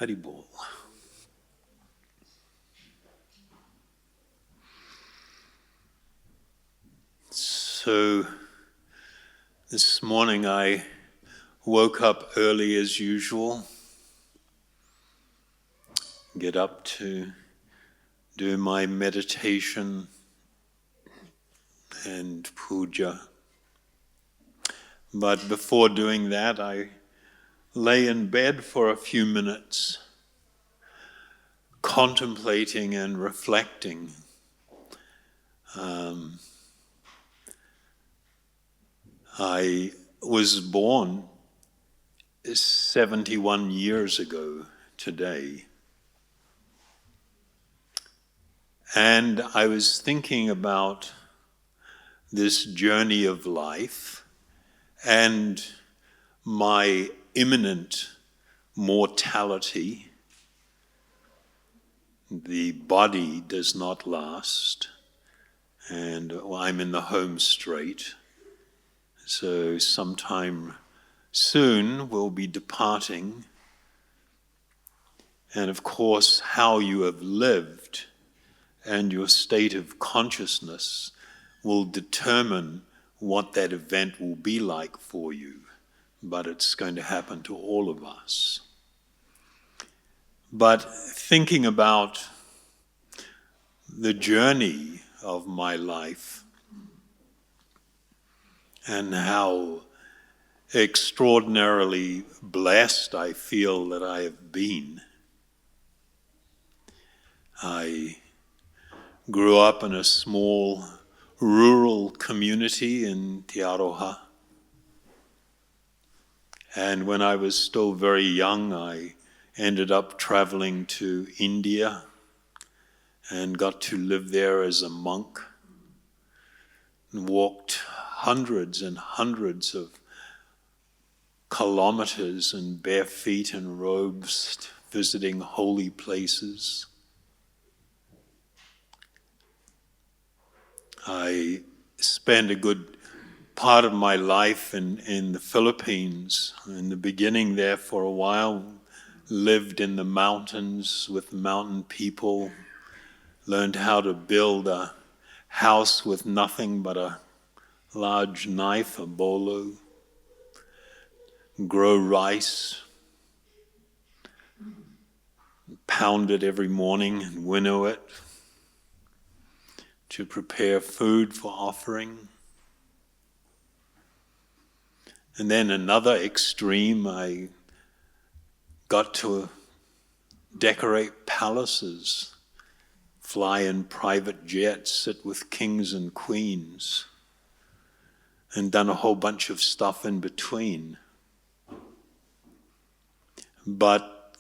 Haribol. So this morning I woke up early as usual, get up to do my meditation and puja. But before doing that, I lay in bed for a few minutes, contemplating and reflecting. I was born 71 years ago today. And I was thinking about this journey of life and my imminent mortality. The body does not last, and I'm in the home straight. So sometime soon we'll be departing. And of course, how you have lived and your state of consciousness will determine what that event will be like for you. But it's going to happen to all of us. But thinking about the journey of my life and how extraordinarily blessed I feel that I have been. I grew up in a small rural community in Te Aroha. And when I was still very young, I ended up traveling to India and got to live there as a monk and walked hundreds and hundreds of kilometers in bare feet and robes, visiting holy places. I spent a good part of my life in the Philippines. In the beginning there for a while, lived in the mountains with mountain people, learned how to build a house with nothing but a large knife, a bolo, grow rice, pound it every morning and winnow it to prepare food for offering. And then another extreme, I got to decorate palaces, fly in private jets, sit with kings and queens, and done a whole bunch of stuff in between. But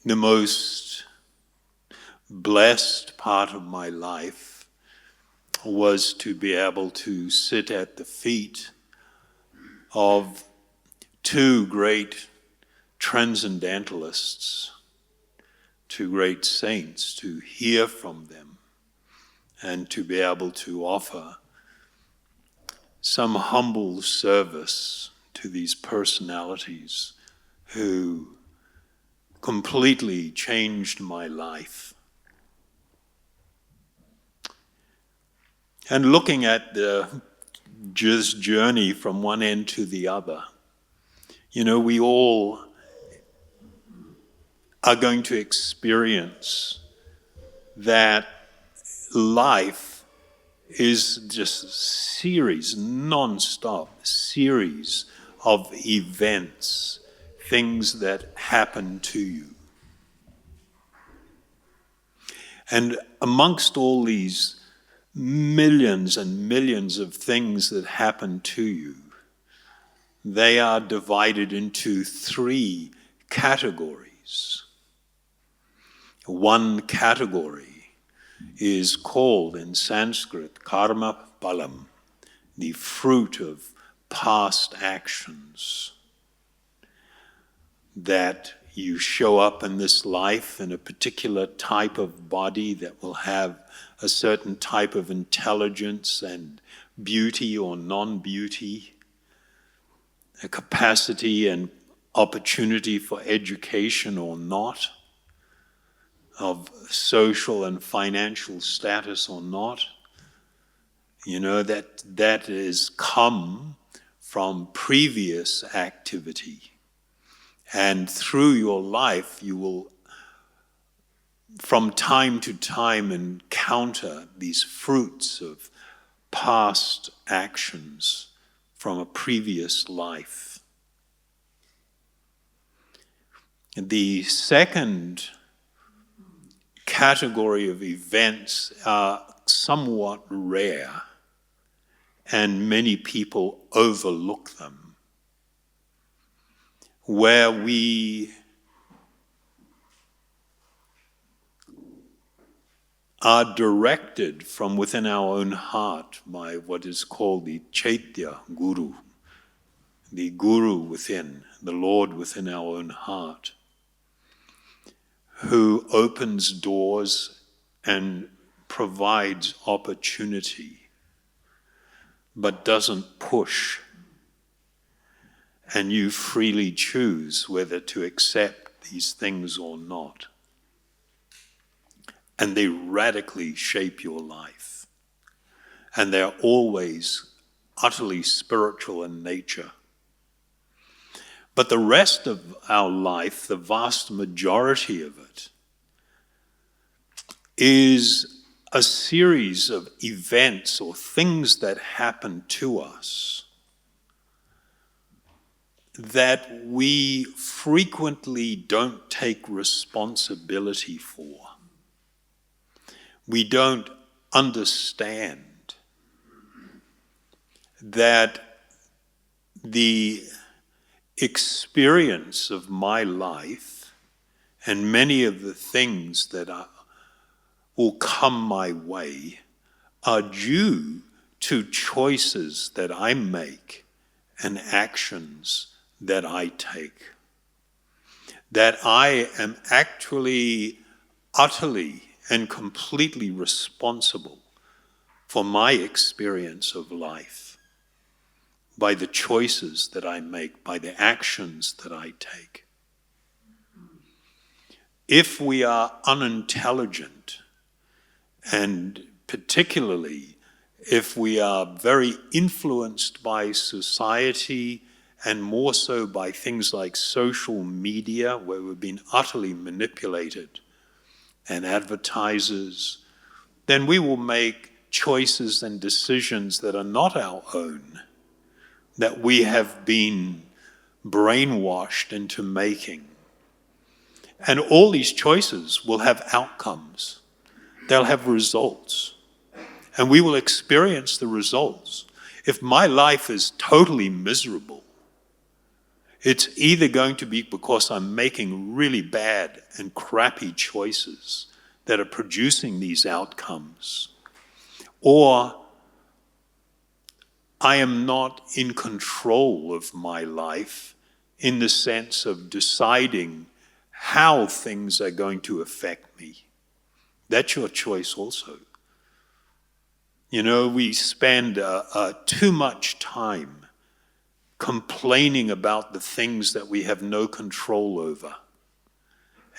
the most blessed part of my life was to be able to sit at the feet of two great transcendentalists, two great saints, to hear from them and to be able to offer some humble service to these personalities who completely changed my life. And looking at the just journey from one end to the other, we all are going to experience that life is just a series, non-stop series of events, things that happen to you. And amongst all these millions and millions of things that happen to you, they are divided into three categories. One category is called in Sanskrit karma phalam, the fruit of past actions. That you show up in this life in a particular type of body that will have a certain type of intelligence and beauty or non-beauty, a capacity and opportunity for education or not, of social and financial status or not, that is come from previous activity. And through your life, you will, from time to time, encounter these fruits of past actions from a previous life. The second category of events are somewhat rare, and many people overlook them, where we are directed from within our own heart by what is called the Chaitya Guru, the Guru within, the Lord within our own heart, who opens doors and provides opportunity, but doesn't push. And you freely choose whether to accept these things or not. And they radically shape your life. And they're always utterly spiritual in nature. But the rest of our life, the vast majority of it, is a series of events or things that happen to us that we frequently don't take responsibility for. We don't understand that the experience of my life and many of the things that will come my way are due to choices that I make and actions that I take. That I am actually utterly and completely responsible for my experience of life by the choices that I make, by the actions that I take. If we are unintelligent, and particularly if we are very influenced by society and more so by things like social media, where we've been utterly manipulated, and advertisers, then we will make choices and decisions that are not our own, that we have been brainwashed into making. And all these choices will have outcomes. They'll have results. And we will experience the results. If my life is totally miserable, it's either going to be because I'm making really bad and crappy choices that are producing these outcomes, or I am not in control of my life in the sense of deciding how things are going to affect me. That's your choice also. We spend too much time complaining about the things that we have no control over,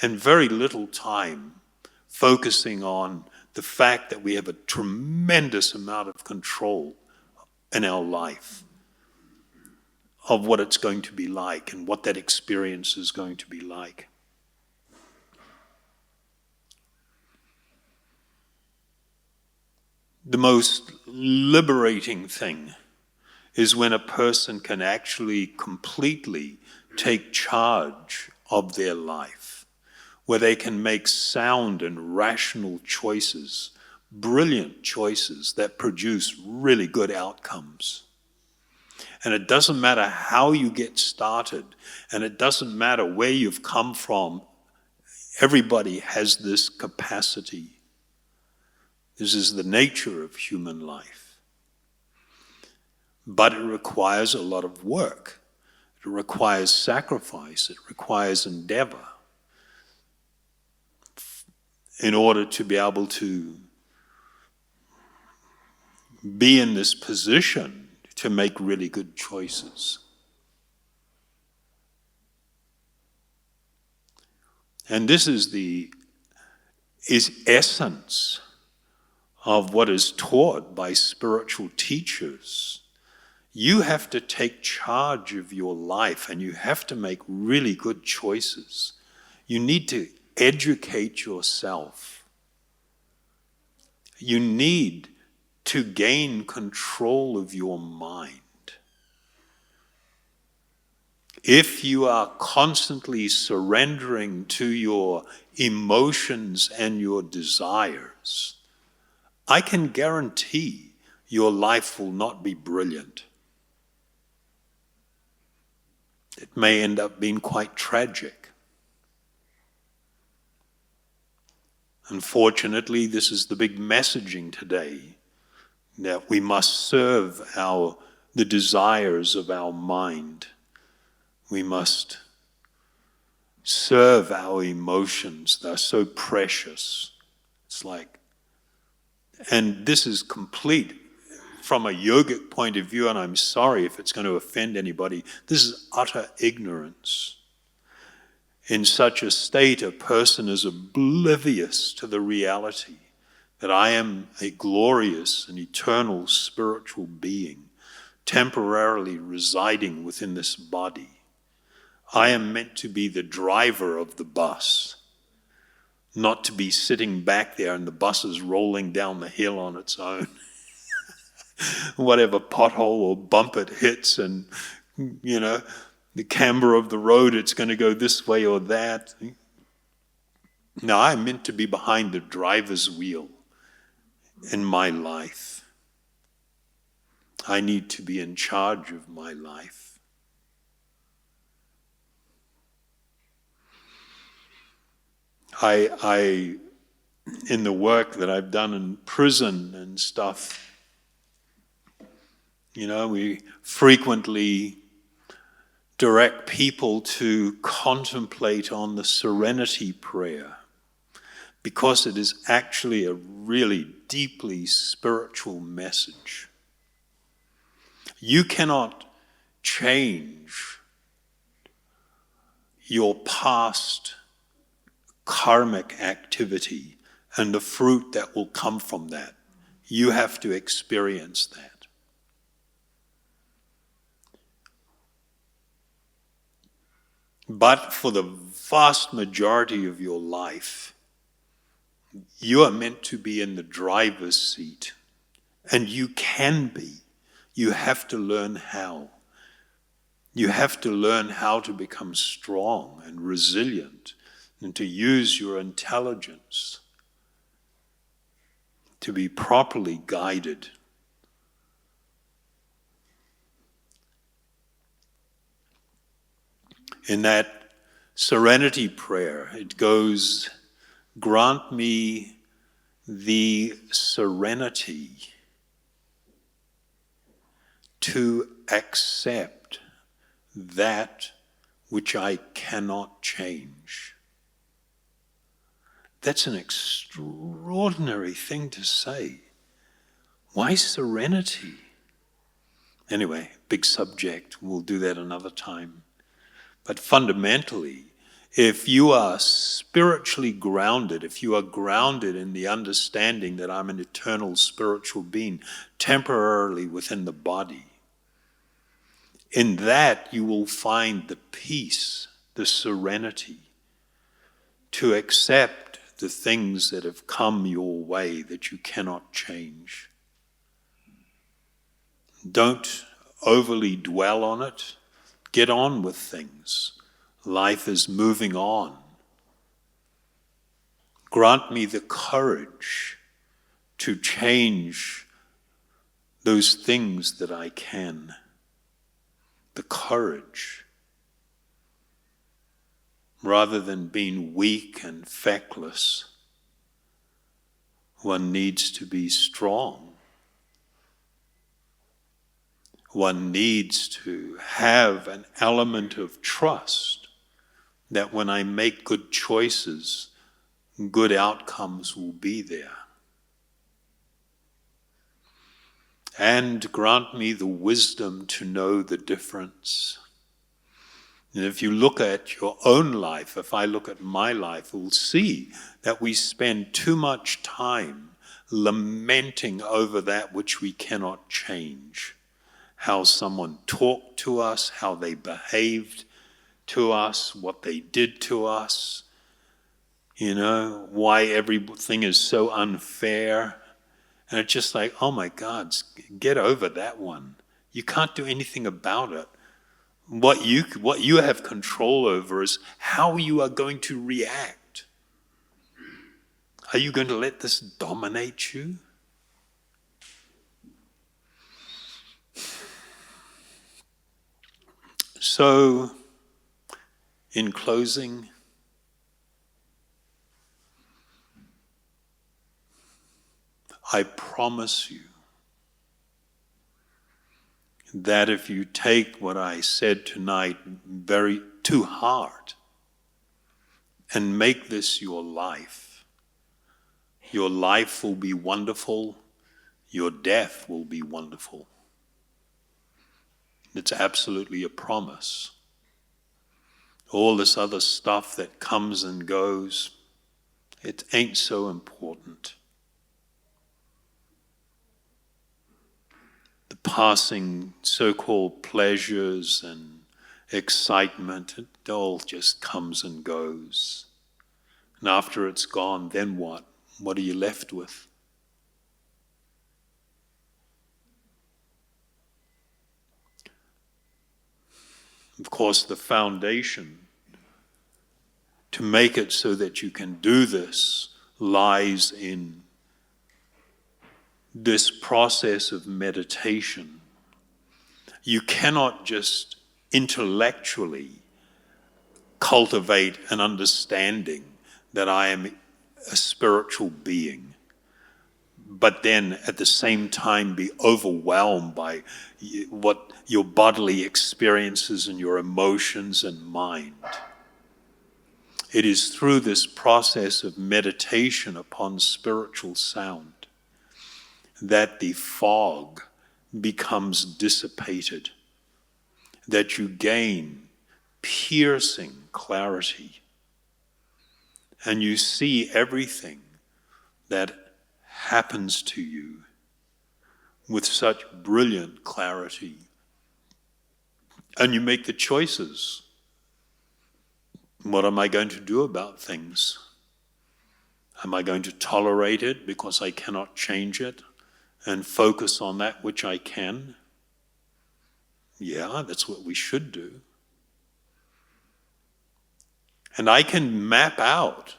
and very little time focusing on the fact that we have a tremendous amount of control in our life of what it's going to be like and what that experience is going to be like. The most liberating thing is when a person can actually completely take charge of their life, where they can make sound and rational choices, brilliant choices that produce really good outcomes. And it doesn't matter how you get started, and it doesn't matter where you've come from. Everybody has this capacity. This is the nature of human life. But it requires a lot of work. It requires sacrifice. It requires endeavor in order to be able to be in this position to make really good choices. And this is essence of what is taught by spiritual teachers. You have to take charge of your life, and you have to make really good choices. You need to educate yourself. You need to gain control of your mind. If you are constantly surrendering to your emotions and your desires, I can guarantee your life will not be brilliant. It may end up being quite tragic. Unfortunately, this is the big messaging today, that we must serve the desires of our mind. We must serve our emotions. They're so precious. It's like, and this is complete from a yogic point of view, and I'm sorry if it's going to offend anybody, this is utter ignorance. In such a state, a person is oblivious to the reality that I am a glorious and eternal spiritual being, temporarily residing within this body. I am meant to be the driver of the bus, not to be sitting back there and the bus is rolling down the hill on its own. Whatever pothole or bump it hits, and the camber of the road, it's going to go this way or that. Now, I'm meant to be behind the driver's wheel in my life. I need to be in charge of my life. I in the work that I've done in prison and stuff, we frequently direct people to contemplate on the serenity prayer, because it is actually a really deeply spiritual message. You cannot change your past karmic activity and the fruit that will come from that. You have to experience that. But for the vast majority of your life, you are meant to be in the driver's seat. And you can be. You have to learn how. You have to learn how to become strong and resilient and to use your intelligence to be properly guided. In that serenity prayer, it goes, grant me the serenity to accept that which I cannot change. That's an extraordinary thing to say. Why serenity? Anyway, big subject. We'll do that another time. But fundamentally, if you are spiritually grounded, if you are grounded in the understanding that I'm an eternal spiritual being, temporarily within the body, in that you will find the peace, the serenity, to accept the things that have come your way that you cannot change. Don't overly dwell on it. Get on with things. Life is moving on. Grant me the courage to change those things that I can. The courage. Rather than being weak and feckless, one needs to be strong. One needs to have an element of trust that when I make good choices, good outcomes will be there. And grant me the wisdom to know the difference And if you look at your own life, if I look at my life, we'll see that we spend too much time lamenting over that which we cannot change. How someone talked to us, how they behaved to us, what they did to us, why everything is so unfair. And it's just like, oh my God, get over that one. You can't do anything about it. What you have control over is how you are going to react. Are you going to let this dominate you? So, in closing, I promise you that if you take what I said tonight very to heart and make this your life will be wonderful, your death will be wonderful. It's absolutely a promise. All this other stuff that comes and goes, it ain't so important. The passing so-called pleasures and excitement, it all just comes and goes. And after it's gone, then what? What are you left with? Of course, the foundation to make it so that you can do this lies in this process of meditation. You cannot just intellectually cultivate an understanding that I am a spiritual being, but then at the same time be overwhelmed by what your bodily experiences and your emotions and mind. It is through this process of meditation upon spiritual sound that the fog becomes dissipated, that you gain piercing clarity, and you see everything that happens to you with such brilliant clarity. And you make the choices. What am I going to do about things? Am I going to tolerate it because I cannot change it and focus on that which I can? Yeah, that's what we should do. And I can map out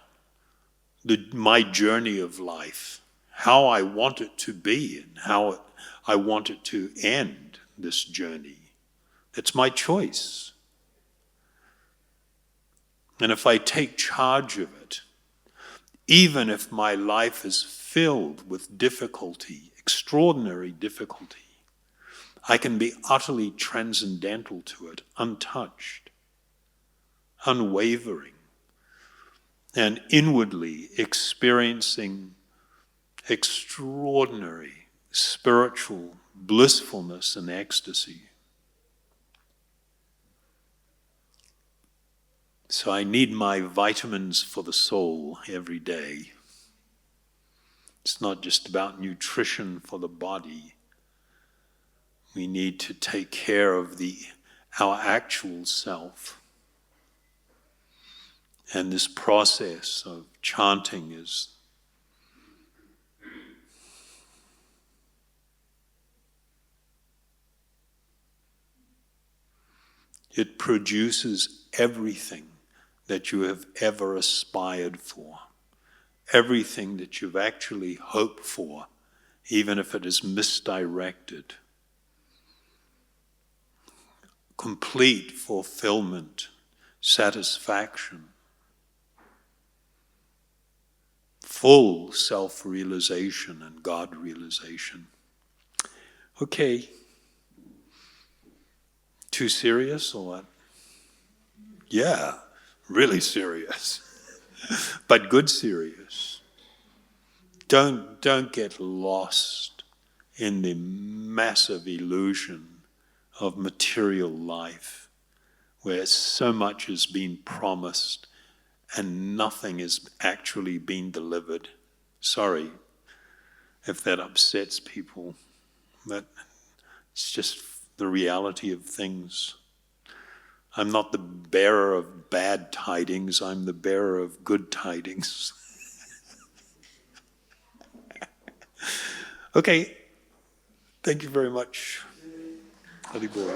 my journey of life, how I want it to be and how I want it to end, this journey. It's my choice. And if I take charge of it, even if my life is filled with difficulty, extraordinary difficulty, I can be utterly transcendental to it, untouched, unwavering, and inwardly experiencing extraordinary spiritual blissfulness and ecstasy. So I need my vitamins for the soul every day. It's not just about nutrition for the body. We need to take care of our actual self. And this process of chanting it produces everything that you have ever aspired for, everything that you've actually hoped for, even if it is misdirected. Complete fulfillment, satisfaction, full self-realization and God-realization. Okay. Too serious or what? Yeah, really serious. But good serious. Don't get lost in the massive illusion of material life, where so much has been promised and nothing is actually being delivered. Sorry if that upsets people, but it's just the reality of things. I'm not the bearer of bad tidings, I'm the bearer of good tidings. Okay, thank you very much. Haribol.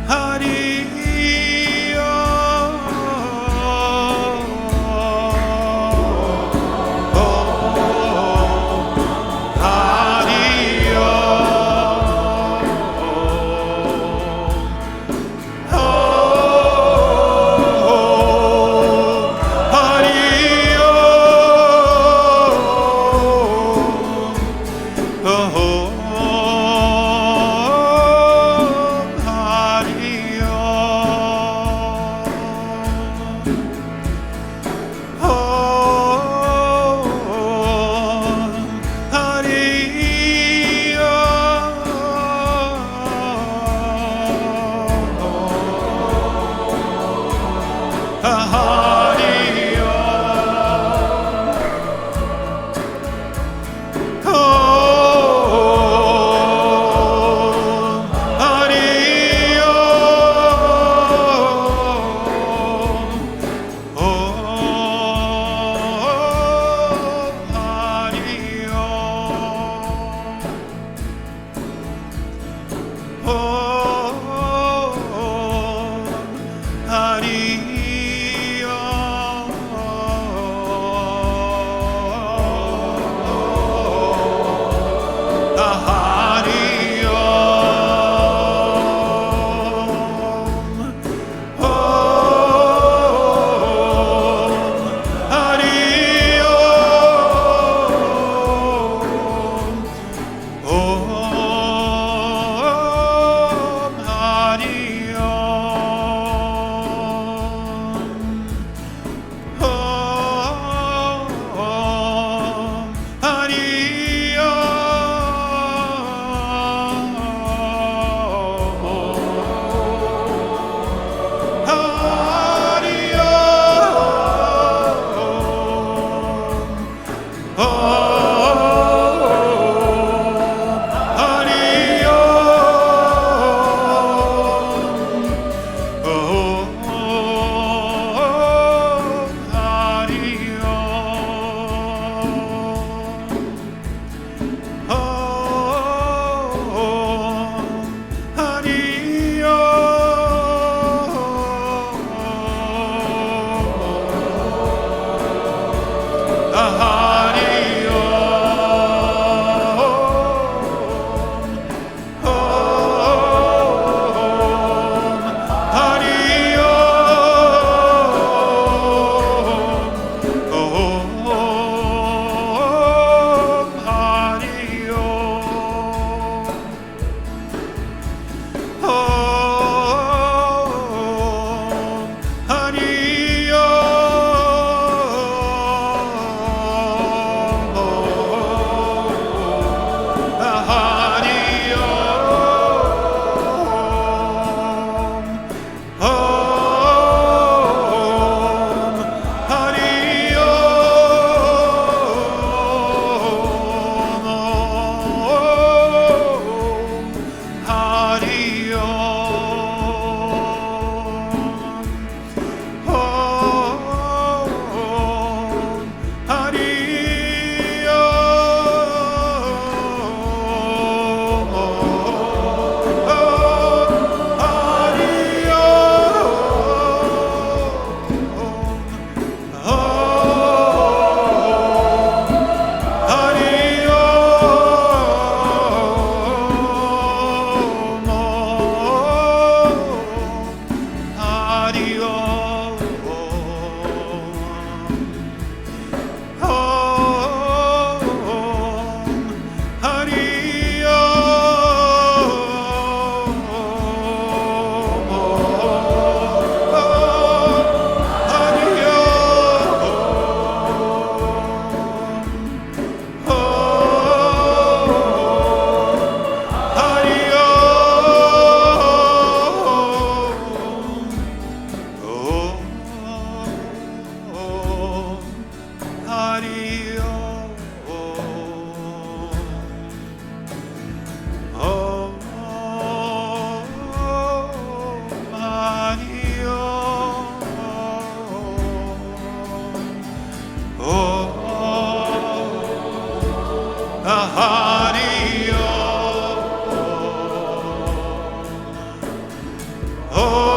Hari Oh,